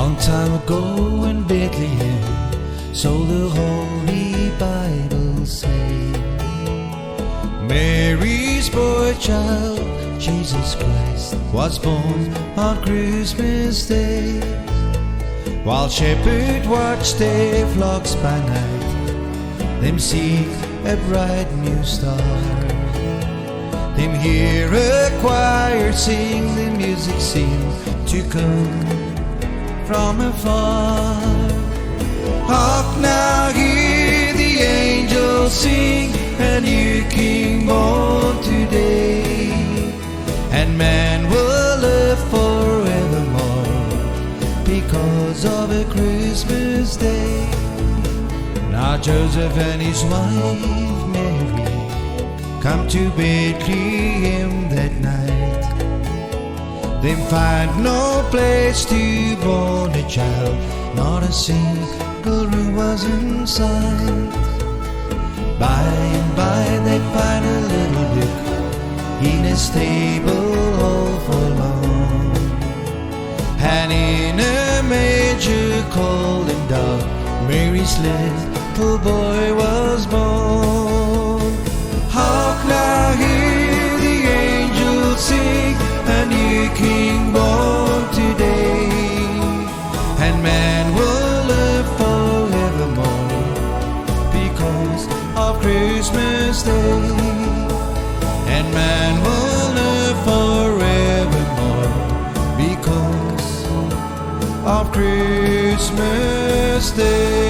Long time ago in Bethlehem, so the Holy Bible say, Mary's boy child, Jesus Christ, was born on Christmas Day. While shepherds watch their flocks by night, them see a bright new star. Them hear a choir sing, the music seem to come from afar. Hark now, hear the angels sing, a new King born today, and man will live forevermore because of a Christmas day. Now Joseph and his wife Mary come to Bethlehem that night. They find no place to born a child, not a single room was in sight. By and by they find a little book in a stable all forlorn, and in a manger cold and dark, Mary's little boy was born. Hark now, hear the angels sing, a new King born today, and man will live forevermore because of Christmas Day, and man will live forevermore because of Christmas Day.